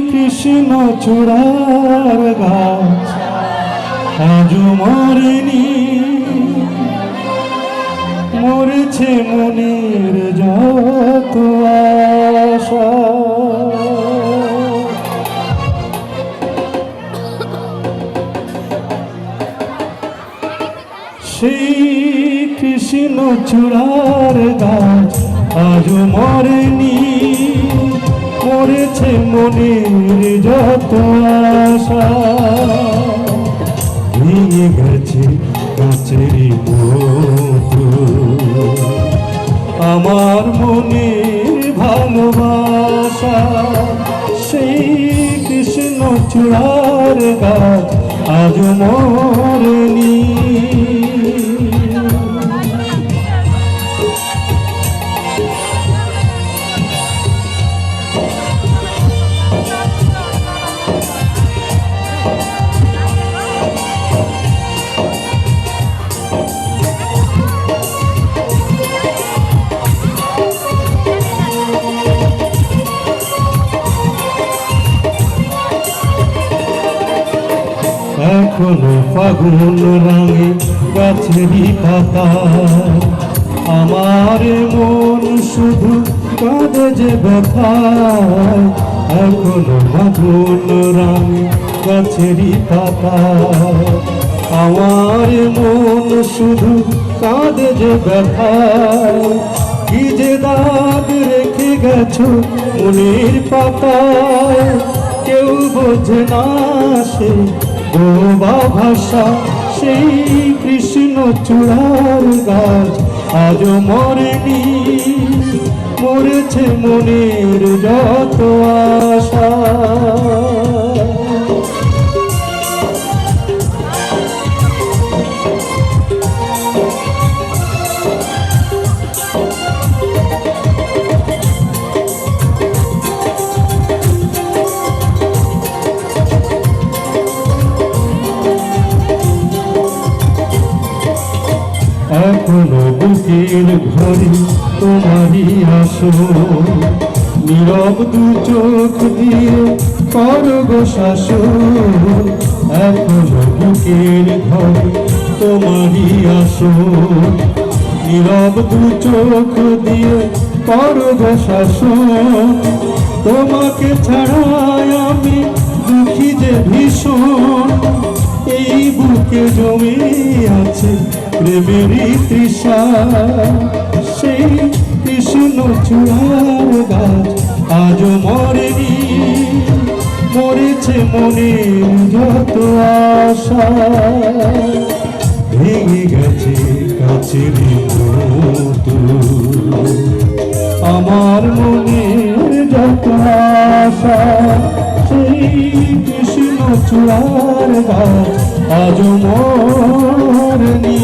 কৃষ্ণ চূড়ার গাছ আজ মরেনি, মরেছে মনের যত আশা। সেই কৃষ্ণ চূড়ার গাছ আজ মরেনি, মরেছে মনের যত আশা। ভেঙে গেছে কাছের মতো আমার মনের ভালোবাসা। সেই কৃষ্ণ চূড়ার গাছ আজ মরেনি। এখনো ফাগুন রঙে গাছেরই পাতা, আমার মন শুধু কাঁদে যে ব্যথায়। এখনো ফাগুন রঙে গাছেরই পাতা, আমার মন শুধু কাঁদে যে ব্যথায়। কি যে দাগ রেখে গেছো মনের পাতায়, কেউ বোঝে না সে বোবা ভাষা। সেই কৃষ্ণ চূড়ার গাছ আজ মরেনি, মরেছে মনের যত আশা। এখনো বুকের ঘরে তোমারই আসো, নীরব দু চোখ দিয়ে করো গো শাসন। এখনো বুকের ঘরে তোমারই আসো, নীরব দু চোখ দিয়ে করো গো শাসন। তোমাকে ছাড়াই আমি দুঃখী যে ভীষণ, এই বুকে জমে আছে প্রেমেরই তৃষা। সেই কৃষ্ণ চূড়ার গাছ আজ মরেনি, মরেছে মনের যত আশা। ভেঙে গেছে কাছের মতো আমার মনের যত আশা। সেই কৃষ্ণ চূড়ার গাছ আজ মরেনি।